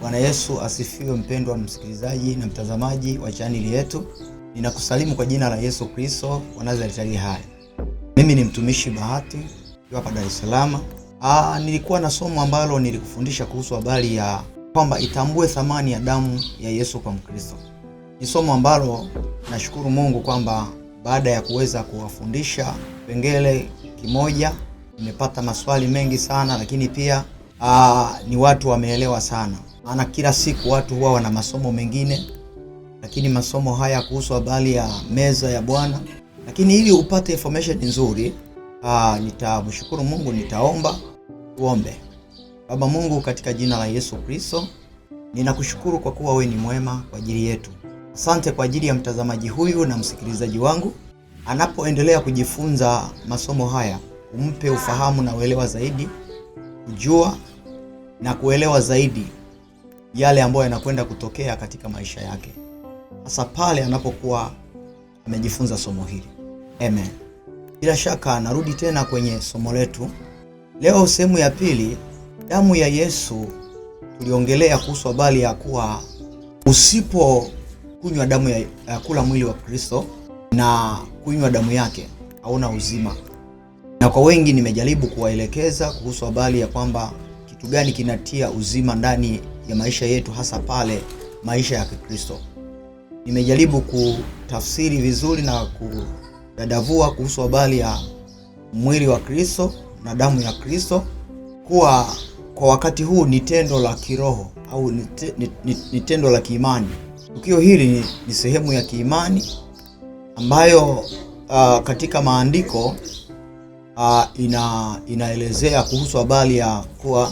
Bwana Yesu asifiwe. Mpendwa msikilizaji na mtazamaji wa chaneli yetu, ninakusalimu kwa jina la Yesu Kristo wa Nazareti aliye hai. Mimi ni mtumishi Bahati hapa Dar es Salaam. Nilikuwa na somo ambalo nilikufundisha kuhusu habari ya kwamba itambue thamani ya damu ya Yesu kwa Mkristo. Ni somo ambalo nashukuru Mungu kwamba baada ya kuweza kuwafundisha pengele kimoja nimepata maswali mengi sana, lakini pia ni watu wameelewa sana. Maana kila siku watu huwa wana masomo mengine, lakini masomo haya kuhusu habari ya meza ya Bwana. Lakini ili upate information nzuri, nitamshukuru Mungu, nitaomba. Tuombe. Baba Mungu, katika jina la Yesu Kristo, ninakushukuru kwa kuwa wewe ni mwema kwa ajili yetu. Asante kwa ajili ya mtazamaji huyu na msikilizaji wangu anapoendelea kujifunza masomo haya. Umpe ufahamu na uelewa zaidi, kujua na kuelewa zaidi yale ambayo yanakwenda kutokea katika maisha yake, hasa pale anapokuwa amejifunza somo hili. Amen. Bila shaka narudi tena kwenye somo letu. Leo sehemu ya pili, damu ya Yesu. Tuliongelea kuhusu habari ya kuwa usipo kunywa damu ya kula mwili wa Kristo na kunywa damu yake hauna uzima. Na kwa wengi nimejaribu kuwaelekeza kuhusu habari ya kwamba kitu gani kinatia uzima ndani ya maisha yetu, hasa pale maisha ya Kikristo. Nimejaribu kutafsiri vizuri na kudadavua kuhusu habari ya mwili wa Kristo na damu ya Kristo kuwa kwa wakati huu ni tendo la kiroho au ni tendo la kiimani. Tukio hili ni sehemu ya kiimani ambayo katika maandiko inaelezea kuhusu habari ya kuwa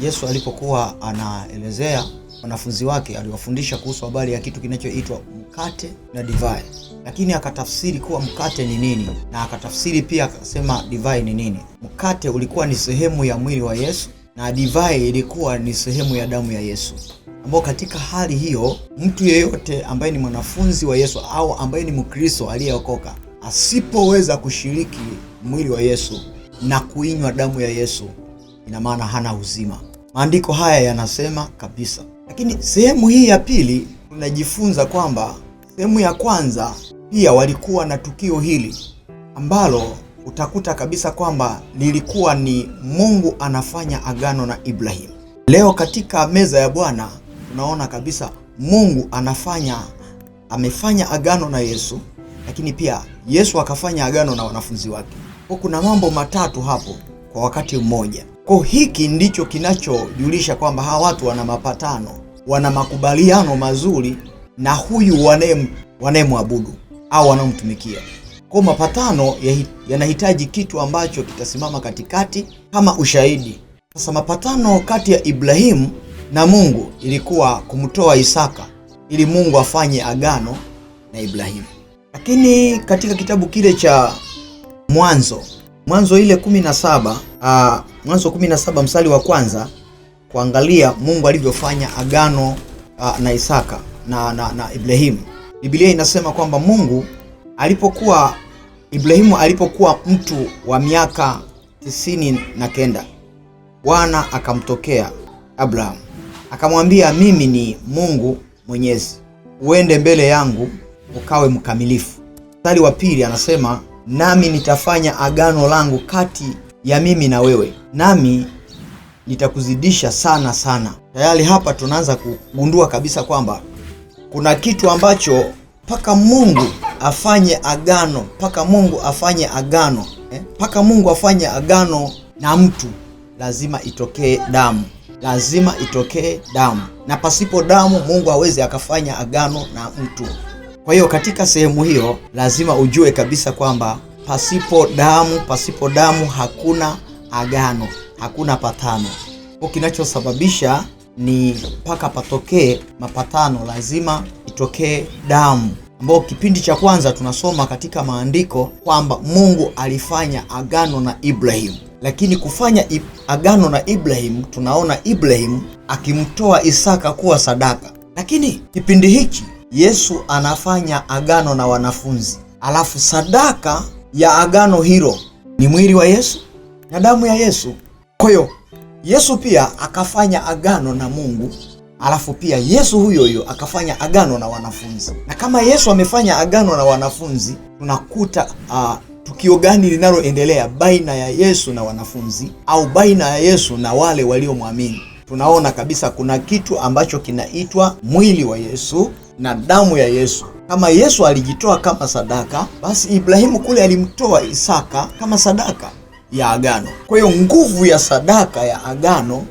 Yesu alipokuwa anaelezea wanafunzi wake, aliwafundisha kuhusu habari ya kitu kinachoitwa mkate na divai. Lakini akatafsiri kuwa mkate ni nini, na akatafsiri pia akasema divai ni nini. Mkate ulikuwa ni sehemu ya mwili wa Yesu na divai ilikuwa ni sehemu ya damu ya Yesu, ambao katika hali hiyo mtu yeyote ambaye ni mwanafunzi wa Yesu au ambaye ni Mkristo aliyeokoka asipoweza kushiriki mwili wa Yesu na kuinywa damu ya Yesu, ina maana hana uzima. Maandiko haya yanasema kabisa. Lakini sehemu hii ya pili tunajifunza kwamba sehemu ya kwanza pia walikuwa na tukio hili ambalo utakuta kabisa kwamba lilikuwa ni Mungu anafanya agano na Ibrahim. Leo katika meza ya Bwana tunaona kabisa Mungu amefanya agano na Yesu, lakini pia Yesu akafanya agano na wanafunzi wake. Kwa kuna mambo matatu hapo kwa wakati mmoja. Kwa hiki ndicho kinachojulisha kwamba hawa watu wana mapatano, wana makubaliano mazuri na huyu wanayemwabudu au wanaomtumikia. Kwa mapatano yanahitaji kitu ambacho kitasimama katikati kama ushahidi. Sasa mapatano kati ya Ibrahimu na Mungu ilikuwa kumtoa Isaka ili Mungu afanye agano na Ibrahimu. Lakini katika kitabu kile cha Mwanzo ile 17, Mwanzo 17 mstari wa kwanza, kuangalia Mungu alivyofanya agano na Isaka na Ibrahimu. Biblia inasema kwamba Ibrahimu alipokuwa mtu wa miaka 99, Bwana akamtokea Abraham akamwambia, mimi ni Mungu Mwenyezi, uende mbele yangu ukawe mkamilifu. Mstari wa pili anasema, nami nitafanya agano langu kati ya mimi na wewe, nami nitakuzidisha sana sana. Tayari hapa tunaanza kugundua kabisa kwamba kuna kitu ambacho mpaka Mungu afanye agano na mtu, lazima itokee damu. Na pasipo damu Mungu hawezi akafanya agano na mtu. Kwa hiyo katika sehemu hiyo lazima ujue kabisa kwamba pasipo damu hakuna agano, hakuna patano. Kwa kinachosababisha ni mpaka patokee mapatano, lazima itokee damu. Ambao kipindi cha kwanza tunasoma katika maandiko kwamba Mungu alifanya agano na Ibrahim. Lakini kufanya agano na Ibrahim, tunaona Ibrahim akimtoa Isaka kuwa sadaka. Lakini kipindi hiki Yesu anafanya agano na wanafunzi. Alafu sadaka ya agano hilo ni mwili wa Yesu na damu ya Yesu. Kwa hiyo Yesu pia akafanya agano na Mungu Alafu pia Yesu huyo huyo akafanya agano na wanafunzi. Na kama Yesu amefanya agano na wanafunzi, tunakuta tukio gani linaloendelea baina ya Yesu na wanafunzi au baina ya Yesu na wale waliomwamini? Tunaona kabisa kuna kitu ambacho kinaitwa mwili wa Yesu na damu ya Yesu. Kama Yesu alijitoa kama sadaka, basi Ibrahimu kule alimtoa Isaka kama sadaka ya agano. Kwa hiyo nguvu ya sadaka ya agano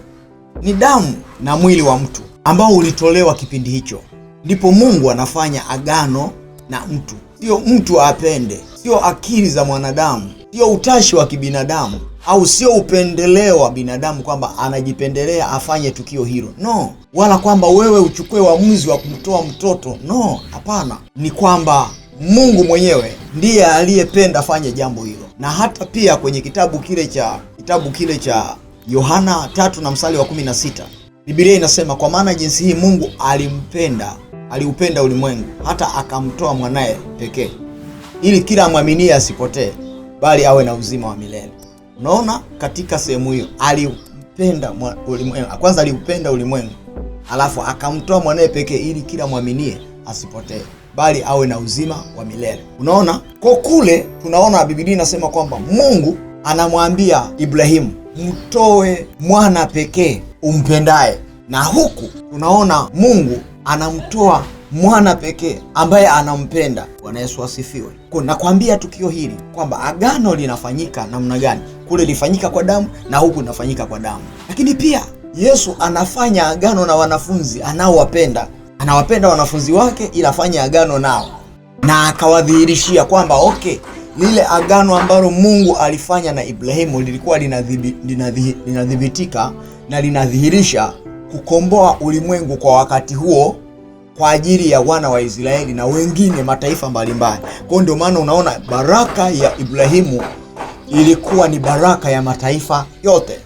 ni damu na mwili wa mtu ambao ulitolewa kipindi hicho. Ndipo Mungu anafanya agano na mtu. Sio mtu apende, sio akili za mwanadamu, sio utashi wa kibinadamu, au sio upendeleo wa binadamu kwamba anajipendelea afanye tukio hilo. No, wala kwamba wewe uchukue uamuzi wa kumtoa mtoto. No, hapana. Ni kwamba Mungu mwenyewe ndiye aliyependa afanye jambo hilo. Na hata pia kwenye kitabu kile cha Yohana 3:16 Biblia inasema, kwa maana jinsi hii Mungu aliupenda ulimwengu hata akamtoa mwanae pekee, ili kila amwaminie asipotee, bali awe na uzima wa milele. Unaona, katika sehemu hiyo aliupenda ulimwengu. Kwanza aliupenda ulimwengu, alafu akamtoa mwanae pekee ili kila mwaminie asipotee, bali awe na uzima wa milele. Unaona, kwa kule tunaona Biblia inasema kwamba Mungu anamwambia Ibrahimu, mtoe mwana pekee umpendaye. Na huku tunaona Mungu anamtoa mwana pekee ambaye anampenda. Bwana Yesu asifiwe. Kwa nakwambia tukio hili kwamba agano linafanyika namna gani? Kule lifanyika kwa damu na huku linafanyika kwa damu. Lakini pia Yesu anafanya agano na wanafunzi anaowapenda. Anawapenda wanafunzi wake ili afanye agano nao. Na akawadhihirishia kwamba lile agano ambalo Mungu alifanya na Ibrahimu lilikuwa linadhibitika na linadhihirisha kukomboa ulimwengu kwa wakati huo kwa ajili ya wana wa Israeli na wengine mataifa mbalimbali. Kwa ndio maana unaona baraka ya Ibrahimu ilikuwa ni baraka ya mataifa yote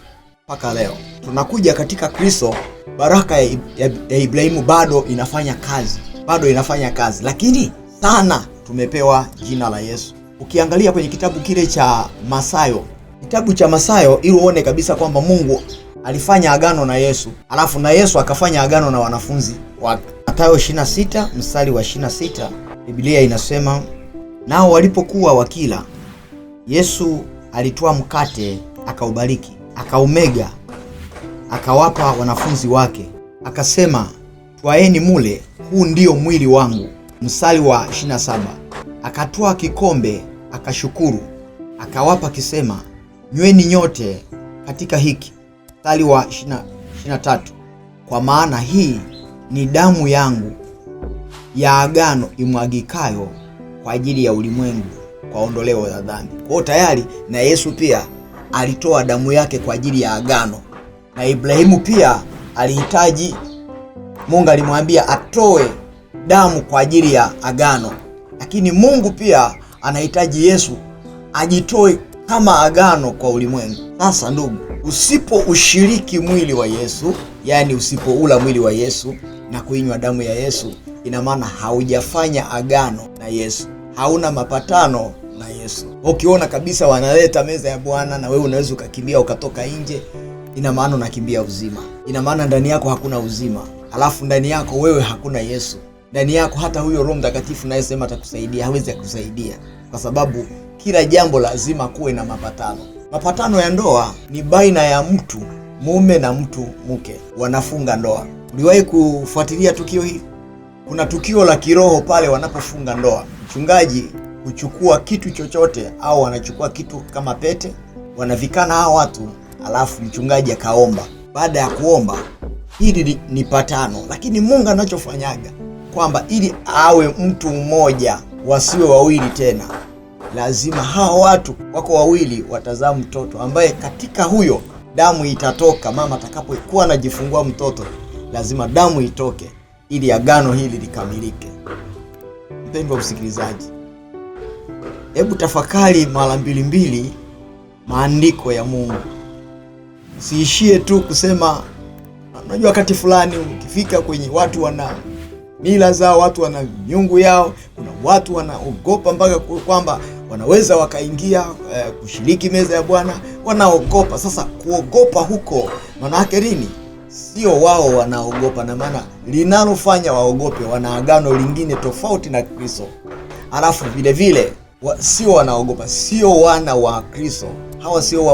mpaka leo. Tunakuja katika Kristo, baraka ya Ibrahimu bado inafanya kazi, lakini sana tumepewa jina la Yesu. Ukiangalia kwenye kitabu kile cha Mathayo ili uone kabisa kwamba Mungu alifanya agano na Yesu, alafu na Yesu akafanya agano na wanafunzi wake. Mathayo 26:26 Biblia inasema, nao walipokuwa wakila, Yesu alitoa mkate, akaubariki, akaumega, akawapa wanafunzi wake, akasema, twaeni mule, huu ndio mwili wangu. Mstari wa 27, akatoa kikombe, akashukuru, akawapa kisema, nyweni nyote katika hiki. Mstari wa 23, kwa maana hii ni damu yangu ya agano imwagikayo kwa ajili ya ulimwengu kwa ondoleo la dhambi. Kwa hiyo tayari na Yesu pia alitoa damu yake kwa ajili ya agano. Na Ibrahimu pia alihitaji, Mungu alimwambia atoe damu kwa ajili ya agano. Lakini Mungu pia anahitaji Yesu ajitoe kama agano kwa ulimwengu. Sasa ndugu, usipoushiriki mwili wa Yesu, yani usipoula mwili wa Yesu na kuinywa damu ya Yesu, ina maana haujafanya agano na Yesu, hauna mapatano na Yesu. Ukiona kabisa wanaleta meza ya Bwana na wewe unaweza ukakimbia ukatoka nje, ina maana unakimbia uzima. Ina maana ndani yako hakuna uzima, alafu ndani yako wewe hakuna Yesu. Ndani yako hata huyo Roho Mtakatifu naye sema atakusaidia, hawezi kukusaidia, kwa sababu kila jambo lazima kuwe na mapatano. Mapatano ya ndoa ni baina ya mtu mume na mtu mke, wanafunga ndoa. Uliwahi kufuatilia tukio hili? Kuna tukio la kiroho pale wanapofunga ndoa. Mchungaji huchukua kitu chochote au anachukua kitu kama pete, wanavikana hao watu, alafu mchungaji akaomba. Baada ya kuomba, hili ni patano. Lakini Mungu anachofanyaga kwamba ili awe mtu mmoja, wasiwe wawili tena, lazima hao watu wako wawili watazaa mtoto ambaye katika huyo damu itatoka. Mama atakapokuwa anajifungua mtoto, lazima damu itoke ili agano hili likamilike. Mpendwa msikilizaji, hebu tafakari mara mbili maandiko ya Mungu. Usiishie tu kusema, unajua wakati fulani ukifika kwenye watu wana mila zao, watu wana miungu yao, kuna watu wanaogopa mpaka kwamba wanaweza wakaingia kushiriki meza ya Bwana, wanaogopa. Sasa kuogopa huko maana yake nini? sio wao wanaogopa, na maana linalofanya waogope, wana agano lingine tofauti na Kristo. Alafu vile vile sio wanaogopa, sio wana wa Kristo. Hawa sio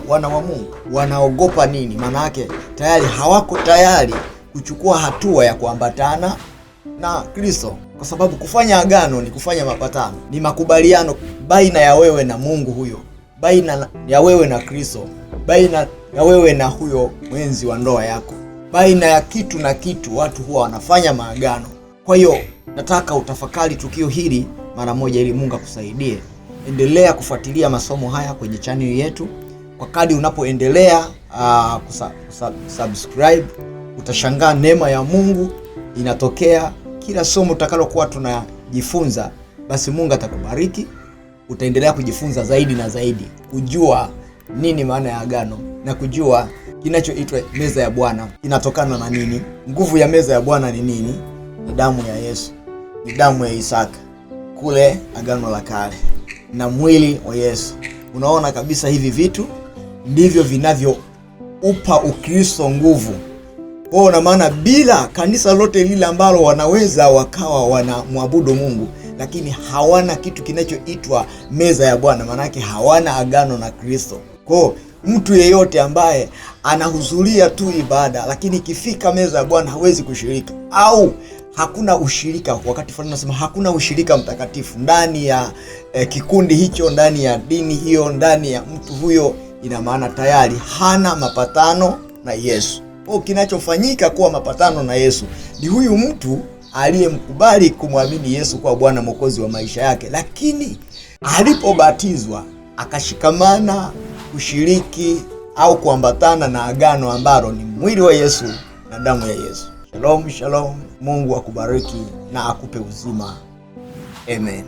wana wa Mungu. Wanaogopa nini? Maana yake tayari hawako tayari kuchukua hatua ya kuambatana na Kristo, kwa sababu kufanya agano ni kufanya mapatano, ni makubaliano baina ya wewe na Mungu huyo, baina ya wewe na Kristo, baina ya wewe na huyo mwenzi wa ndoa yako, baina ya kitu na kitu. Watu huwa wanafanya maagano. Kwa hiyo nataka utafakari tukio hili mara moja ili Mungu akusaidie. Endelea kufuatilia masomo haya kwenye channel yetu. Kwa kadri unapoendelea subscribe, utashangaa neema ya Mungu inatokea kila somo utakalokuwa tunajifunza. Basi Mungu atakubariki, utaendelea kujifunza zaidi na zaidi, kujua nini maana ya agano na kujua kinachoitwa meza ya Bwana inatokana na nini. Nguvu ya meza ya Bwana ni nini? Ni damu ya Yesu, ni damu ya Isaka kule agano la kale, na mwili wa Yesu. Unaona kabisa hivi vitu ndivyo vinavyoupa Ukristo nguvu. Kwa na maana bila kanisa lote lile ambalo wanaweza wakawa wanamwabudu Mungu, lakini hawana kitu kinachoitwa meza ya Bwana, maana yake hawana agano na Kristo. Kwa mtu yeyote ambaye anahudhuria tu ibada, lakini ikifika meza ya Bwana hawezi kushiriki, au hakuna ushirika, wakati fulani nasema hakuna ushirika mtakatifu ndani ya kikundi hicho, ndani ya dini hiyo, ndani ya mtu huyo, ina maana tayari hana mapatano na Yesu. Kwa kinachofanyika kuwa mapatano na Yesu ni huyu mtu aliyemkubali kumwamini Yesu kwa Bwana Mwokozi wa maisha yake, lakini alipobatizwa akashikamana kushiriki au kuambatana na agano ambalo ni mwili wa Yesu na damu ya Yesu. Shalom, shalom. Mungu akubariki na akupe uzima. Amen.